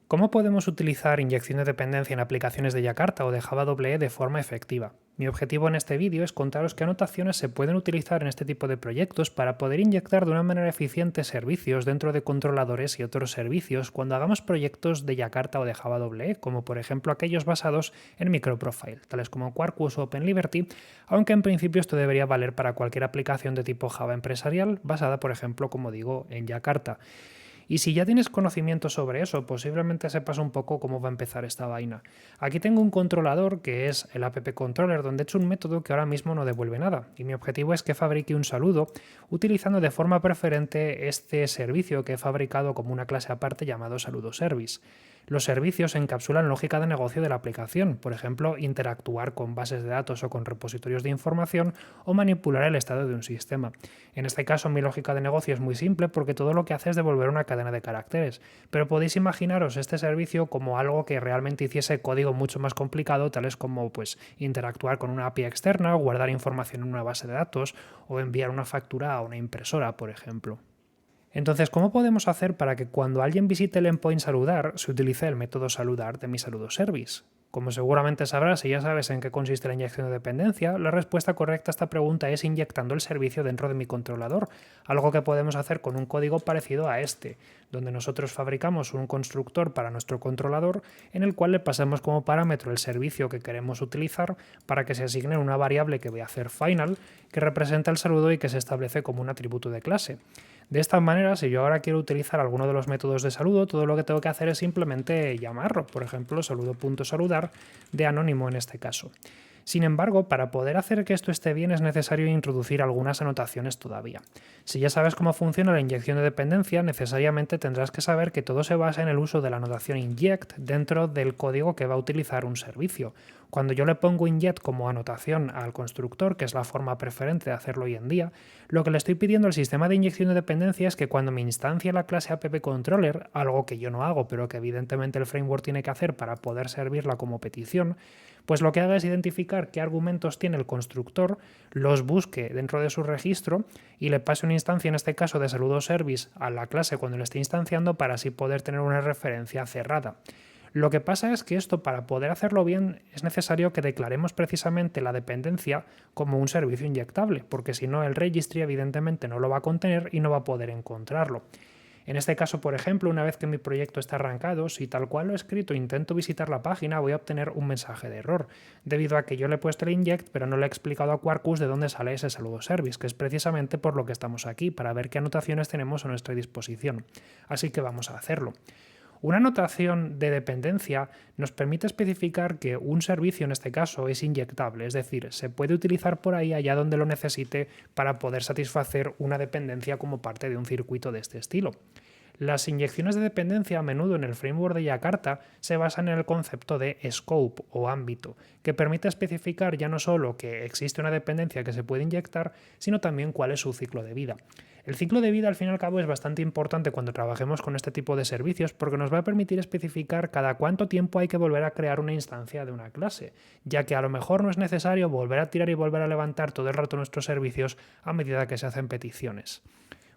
¿Cómo podemos utilizar inyección de dependencia en aplicaciones de Jakarta o de Java EE de forma efectiva? Mi objetivo en este vídeo es contaros qué anotaciones se pueden utilizar en este tipo de proyectos para poder inyectar de una manera eficiente servicios dentro de controladores y otros servicios cuando hagamos proyectos de Jakarta o de Java EE, como por ejemplo aquellos basados en microprofile, tales como Quarkus o OpenLiberty, aunque en principio esto debería valer para cualquier aplicación de tipo Java empresarial basada, por ejemplo, como digo, en Jakarta. Y si ya tienes conocimiento sobre eso, posiblemente sepas un poco cómo va a empezar esta vaina. Aquí tengo un controlador que es el app controller, donde he hecho un método que ahora mismo no devuelve nada. Y mi objetivo es que fabrique un saludo utilizando de forma preferente este servicio que he fabricado como una clase aparte llamado saludo service. Los servicios encapsulan lógica de negocio de la aplicación, por ejemplo, interactuar con bases de datos o con repositorios de información o manipular el estado de un sistema. En este caso, mi lógica de negocio es muy simple porque todo lo que hace es devolver una cadena de caracteres, pero podéis imaginaros este servicio como algo que realmente hiciese código mucho más complicado, tales como interactuar con una API externa, guardar información en una base de datos o enviar una factura a una impresora, por ejemplo. Entonces, ¿cómo podemos hacer para que cuando alguien visite el endpoint saludar se utilice el método saludar de mi saludo service? Como seguramente sabrás y ya sabes en qué consiste la inyección de dependencia, la respuesta correcta a esta pregunta es inyectando el servicio dentro de mi controlador, algo que podemos hacer con un código parecido a este, donde nosotros fabricamos un constructor para nuestro controlador en el cual le pasamos como parámetro el servicio que queremos utilizar para que se asigne una variable que voy a hacer final, que representa el saludo y que se establece como un atributo de clase. De esta manera, si yo ahora quiero utilizar alguno de los métodos de saludo, todo lo que tengo que hacer es simplemente llamarlo, por ejemplo, saludo.saludar de anónimo en este caso. Sin embargo, para poder hacer que esto esté bien es necesario introducir algunas anotaciones todavía. Si ya sabes cómo funciona la inyección de dependencia, necesariamente tendrás que saber que todo se basa en el uso de la anotación inject dentro del código que va a utilizar un servicio. Cuando yo le pongo inject como anotación al constructor, que es la forma preferente de hacerlo hoy en día, lo que le estoy pidiendo al sistema de inyección de dependencia es que cuando me instancie la clase appcontroller, algo que yo no hago, pero que evidentemente el framework tiene que hacer para poder servirla como petición, pues lo que haga es identificar qué argumentos tiene el constructor, los busque dentro de su registro y le pase una instancia, en este caso de saludo service, a la clase cuando le esté instanciando para así poder tener una referencia cerrada. Lo que pasa es que esto, para poder hacerlo bien, es necesario que declaremos precisamente la dependencia como un servicio inyectable, porque si no el registry evidentemente no lo va a contener y no va a poder encontrarlo. En este caso, por ejemplo, una vez que mi proyecto está arrancado, si tal cual lo he escrito intento visitar la página, voy a obtener un mensaje de error, debido a que yo le he puesto el inject, pero no le he explicado a Quarkus de dónde sale ese saludo service, que es precisamente por lo que estamos aquí, para ver qué anotaciones tenemos a nuestra disposición. Así que vamos a hacerlo. Una notación de dependencia nos permite especificar que un servicio, en este caso, es inyectable, es decir, se puede utilizar por ahí allá donde lo necesite para poder satisfacer una dependencia como parte de un circuito de este estilo. Las inyecciones de dependencia a menudo en el framework de Jakarta se basan en el concepto de scope o ámbito, que permite especificar ya no solo que existe una dependencia que se puede inyectar, sino también cuál es su ciclo de vida. El ciclo de vida, al fin y al cabo, es bastante importante cuando trabajemos con este tipo de servicios porque nos va a permitir especificar cada cuánto tiempo hay que volver a crear una instancia de una clase, ya que a lo mejor no es necesario volver a tirar y volver a levantar todo el rato nuestros servicios a medida que se hacen peticiones.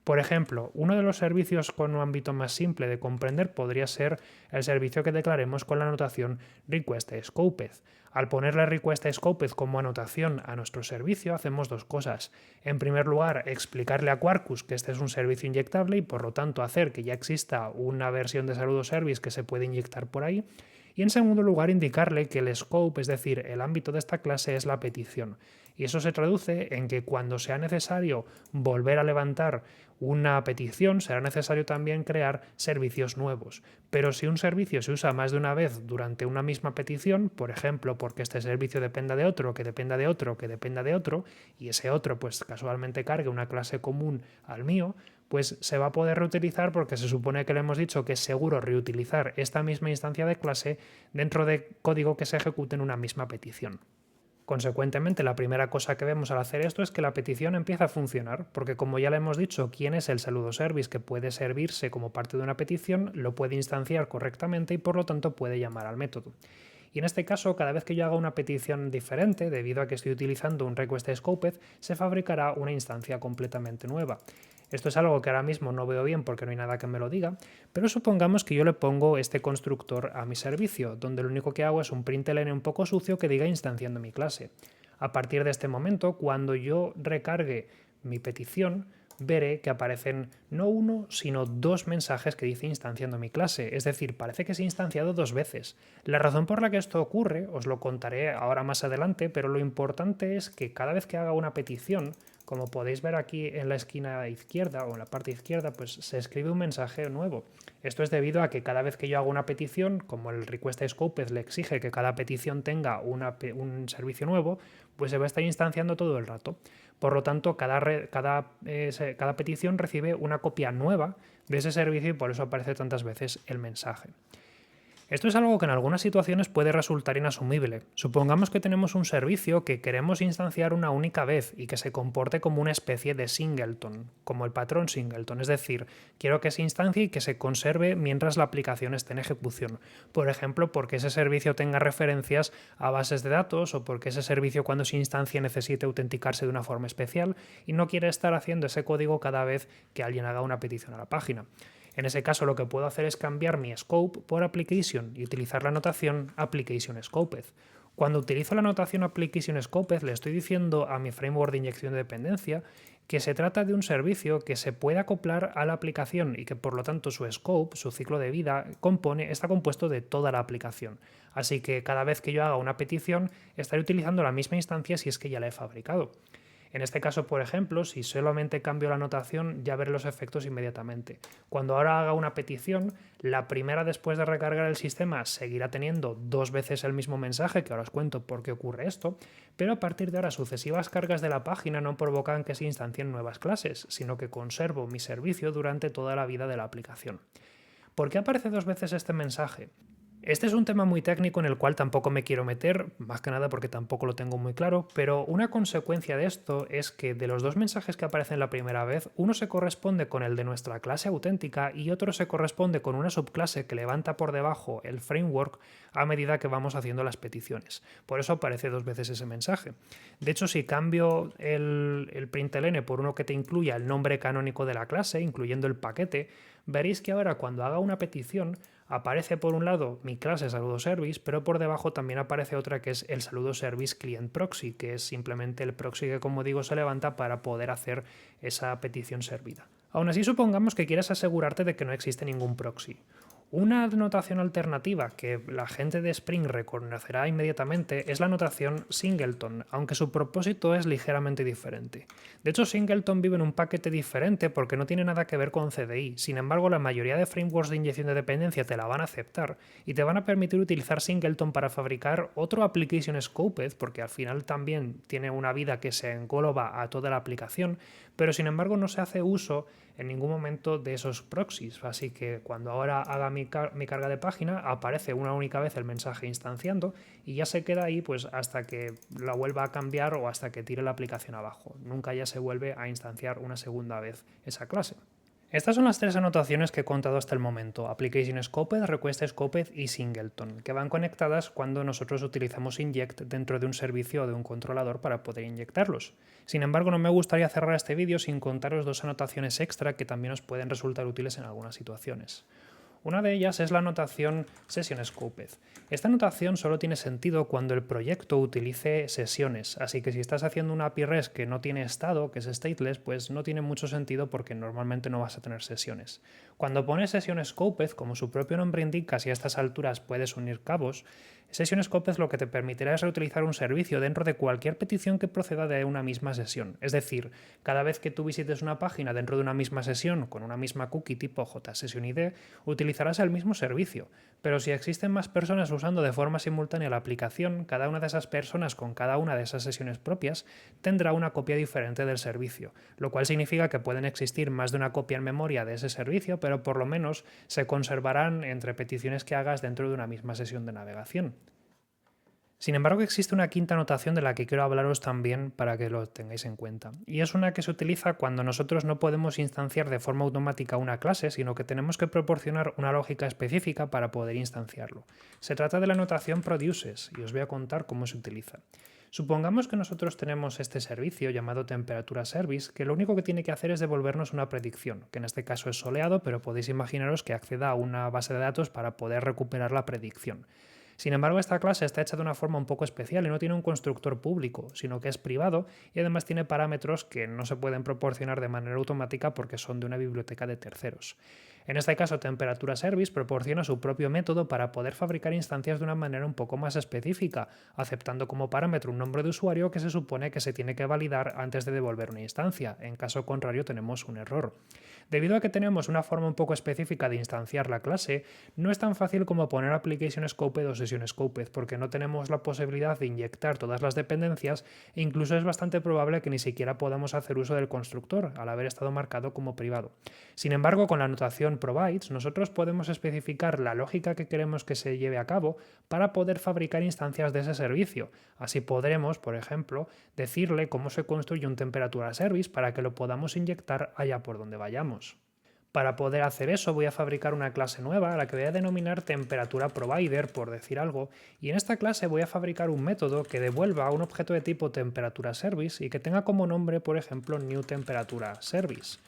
Por ejemplo, uno de los servicios con un ámbito más simple de comprender podría ser el servicio que declaremos con la anotación request_scoped. Al ponerle request_scoped como anotación a nuestro servicio, hacemos dos cosas. En primer lugar, explicarle a Quarkus que este es un servicio inyectable y por lo tanto hacer que ya exista una versión de saludo service que se puede inyectar por ahí. Y en segundo lugar, indicarle que el scope, es decir, el ámbito de esta clase, es la petición. Y eso se traduce en que cuando sea necesario volver a levantar una petición, será necesario también crear servicios nuevos. Pero si un servicio se usa más de una vez durante una misma petición, por ejemplo, porque este servicio dependa de otro, que dependa de otro, que dependa de otro, y ese otro pues casualmente cargue una clase común al mío, pues se va a poder reutilizar porque se supone que le hemos dicho que es seguro reutilizar esta misma instancia de clase dentro de código que se ejecute en una misma petición. Consecuentemente, la primera cosa que vemos al hacer esto es que la petición empieza a funcionar, porque como ya le hemos dicho quién es el saludo service que puede servirse como parte de una petición, lo puede instanciar correctamente y por lo tanto puede llamar al método. Y en este caso, cada vez que yo haga una petición diferente, debido a que estoy utilizando un request scoped, se fabricará una instancia completamente nueva. Esto es algo que ahora mismo no veo bien porque no hay nada que me lo diga, pero supongamos que yo le pongo este constructor a mi servicio, donde lo único que hago es un println un poco sucio que diga instanciando mi clase. A partir de este momento, cuando yo recargue mi petición, veré que aparecen no uno, sino dos mensajes que dice instanciando mi clase, es decir, parece que se ha instanciado dos veces. La razón por la que esto ocurre os lo contaré ahora más adelante, pero lo importante es que cada vez que haga una petición, como podéis ver aquí en la esquina izquierda o en la parte izquierda, pues se escribe un mensaje nuevo. Esto es debido a que cada vez que yo hago una petición, como el request scoped le exige que cada petición tenga un servicio nuevo, pues se va a estar instanciando todo el rato. Por lo tanto, cada petición recibe una copia nueva de ese servicio y por eso aparece tantas veces el mensaje. Esto es algo que en algunas situaciones puede resultar inasumible. Supongamos que tenemos un servicio que queremos instanciar una única vez y que se comporte como una especie de singleton, como el patrón singleton, es decir, quiero que se instancie y que se conserve mientras la aplicación esté en ejecución. Por ejemplo, porque ese servicio tenga referencias a bases de datos o porque ese servicio cuando se instancie necesite autenticarse de una forma especial y no quiere estar haciendo ese código cada vez que alguien haga una petición a la página. En ese caso lo que puedo hacer es cambiar mi scope por application y utilizar la notación application scoped. Cuando utilizo la notación application scoped le estoy diciendo a mi framework de inyección de dependencia que se trata de un servicio que se puede acoplar a la aplicación y que por lo tanto su scope, su ciclo de vida, está compuesto de toda la aplicación. Así que cada vez que yo haga una petición estaré utilizando la misma instancia si es que ya la he fabricado. En este caso, por ejemplo, si solamente cambio la notación, ya veré los efectos inmediatamente. Cuando ahora haga una petición, la primera después de recargar el sistema seguirá teniendo dos veces el mismo mensaje, que ahora os cuento por qué ocurre esto, pero a partir de ahora sucesivas cargas de la página no provocan que se instancien nuevas clases, sino que conservo mi servicio durante toda la vida de la aplicación. ¿Por qué aparece dos veces este mensaje? Este es un tema muy técnico en el cual tampoco me quiero meter, más que nada porque tampoco lo tengo muy claro, pero una consecuencia de esto es que de los dos mensajes que aparecen la primera vez, uno se corresponde con el de nuestra clase auténtica y otro se corresponde con una subclase que levanta por debajo el framework a medida que vamos haciendo las peticiones. Por eso aparece dos veces ese mensaje. De hecho, si cambio el println por uno que te incluya el nombre canónico de la clase, incluyendo el paquete, veréis que ahora cuando haga una petición aparece por un lado mi clase saludo service, pero por debajo también aparece otra que es el saludo service client proxy, que es simplemente el proxy que, como digo, se levanta para poder hacer esa petición servida. Aún así, supongamos que quieres asegurarte de que no existe ningún proxy. Una notación alternativa que la gente de Spring reconocerá inmediatamente es la notación singleton, aunque su propósito es ligeramente diferente. De hecho, singleton vive en un paquete diferente porque no tiene nada que ver con CDI. Sin embargo, la mayoría de frameworks de inyección de dependencia te la van a aceptar y te van a permitir utilizar singleton para fabricar otro application scoped, porque al final también tiene una vida que se engloba a toda la aplicación, pero sin embargo no se hace uso en ningún momento de esos proxies, así que cuando ahora haga mi carga de página aparece una única vez el mensaje instanciando y ya se queda ahí pues hasta que la vuelva a cambiar o hasta que tire la aplicación abajo. Nunca ya se vuelve a instanciar una segunda vez esa clase. Estas son las tres anotaciones que he contado hasta el momento: Application Scoped, Request Scoped y Singleton, que van conectadas cuando nosotros utilizamos inject dentro de un servicio o de un controlador para poder inyectarlos. Sin embargo, no me gustaría cerrar este vídeo sin contaros dos anotaciones extra que también os pueden resultar útiles en algunas situaciones. Una de ellas es la notación Session Scoped. Esta notación solo tiene sentido cuando el proyecto utilice sesiones, así que si estás haciendo una API REST que no tiene estado, que es stateless, pues no tiene mucho sentido porque normalmente no vas a tener sesiones. Cuando pones Session Scoped, como su propio nombre indica, si a estas alturas puedes unir cabos, Session Scoped lo que te permitirá es reutilizar un servicio dentro de cualquier petición que proceda de una misma sesión. Es decir, cada vez que tú visites una página dentro de una misma sesión con una misma cookie tipo JSessionID, utilizarás el mismo servicio. Pero si existen más personas usando de forma simultánea la aplicación, cada una de esas personas con cada una de esas sesiones propias tendrá una copia diferente del servicio, lo cual significa que pueden existir más de una copia en memoria de ese servicio, pero por lo menos se conservarán entre peticiones que hagas dentro de una misma sesión de navegación. Sin embargo, existe una quinta notación de la que quiero hablaros también para que lo tengáis en cuenta, y es una que se utiliza cuando nosotros no podemos instanciar de forma automática una clase, sino que tenemos que proporcionar una lógica específica para poder instanciarlo. Se trata de la notación produces, y os voy a contar cómo se utiliza. Supongamos que nosotros tenemos este servicio llamado Temperatura Service, que lo único que tiene que hacer es devolvernos una predicción, que en este caso es soleado, pero podéis imaginaros que acceda a una base de datos para poder recuperar la predicción. Sin embargo, esta clase está hecha de una forma un poco especial y no tiene un constructor público, sino que es privado y además tiene parámetros que no se pueden proporcionar de manera automática porque son de una biblioteca de terceros. En este caso, Temperatura Service proporciona su propio método para poder fabricar instancias de una manera un poco más específica, aceptando como parámetro un nombre de usuario que se supone que se tiene que validar antes de devolver una instancia. En caso contrario, tenemos un error. Debido a que tenemos una forma un poco específica de instanciar la clase, no es tan fácil como poner application scoped o session scoped, porque no tenemos la posibilidad de inyectar todas las dependencias e incluso es bastante probable que ni siquiera podamos hacer uso del constructor, al haber estado marcado como privado. Sin embargo, con la notación provides, nosotros podemos especificar la lógica que queremos que se lleve a cabo para poder fabricar instancias de ese servicio. Así podremos, por ejemplo, decirle cómo se construye un temperatura service para que lo podamos inyectar allá por donde vayamos. Para poder hacer eso voy a fabricar una clase nueva a la que voy a denominar temperatura provider, por decir algo, y en esta clase voy a fabricar un método que devuelva un objeto de tipo temperatura service y que tenga como nombre, por ejemplo, new temperatura service.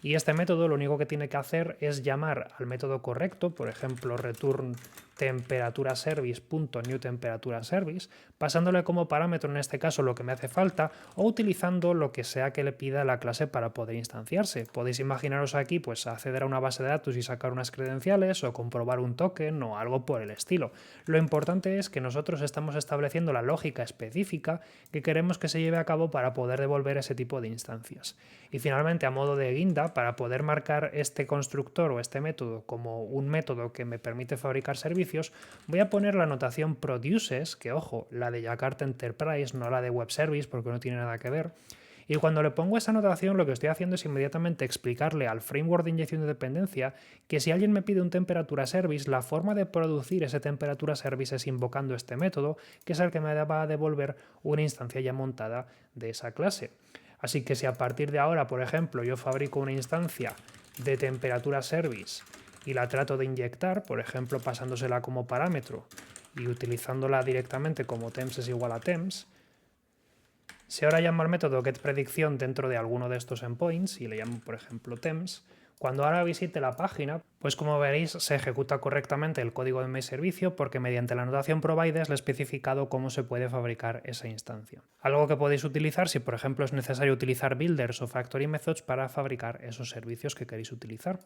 Y este método lo único que tiene que hacer es llamar al método correcto, por ejemplo, return temperaturaservice.newTemperatureService, pasándole como parámetro en este caso lo que me hace falta o utilizando lo que sea que le pida la clase para poder instanciarse. Podéis imaginaros aquí pues acceder a una base de datos y sacar unas credenciales o comprobar un token o algo por el estilo. Lo importante es que nosotros estamos estableciendo la lógica específica que queremos que se lleve a cabo para poder devolver ese tipo de instancias. Y finalmente, a modo de guinda, para poder marcar este constructor o este método como un método que me permite fabricar servicios, voy a poner la notación produces, que ojo, la de Jakarta Enterprise, no la de Web Service porque no tiene nada que ver. Y cuando le pongo esa notación lo que estoy haciendo es inmediatamente explicarle al framework de inyección de dependencia que si alguien me pide un temperatura service, la forma de producir ese temperatura service es invocando este método, que es el que me va a devolver una instancia ya montada de esa clase. Así que si a partir de ahora, por ejemplo, yo fabrico una instancia de temperatura service y la trato de inyectar, por ejemplo, pasándosela como parámetro y utilizándola directamente como temps es igual a temps, si ahora llamo al método getPredicción dentro de alguno de estos endpoints y le llamo, por ejemplo, temps, cuando ahora visite la página, pues como veréis se ejecuta correctamente el código de mi servicio porque mediante la notación provides le he especificado cómo se puede fabricar esa instancia. Algo que podéis utilizar si por ejemplo es necesario utilizar builders o factory methods para fabricar esos servicios que queréis utilizar.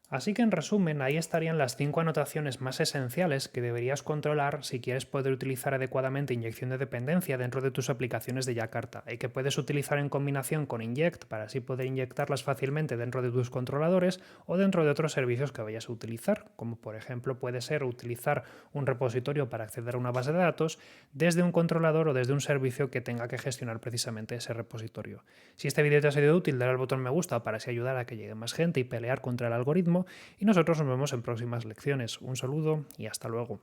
Así que en resumen, ahí estarían las 5 anotaciones más esenciales que deberías controlar si quieres poder utilizar adecuadamente inyección de dependencia dentro de tus aplicaciones de Jakarta y que puedes utilizar en combinación con inject para así poder inyectarlas fácilmente dentro de tus controladores o dentro de otros servicios que vayas a utilizar, como por ejemplo puede ser utilizar un repositorio para acceder a una base de datos desde un controlador o desde un servicio que tenga que gestionar precisamente ese repositorio. Si este vídeo te ha sido útil, dale al botón me gusta para así ayudar a que llegue más gente y pelear contra el algoritmo. Y nosotros nos vemos en próximas lecciones. Un saludo y hasta luego.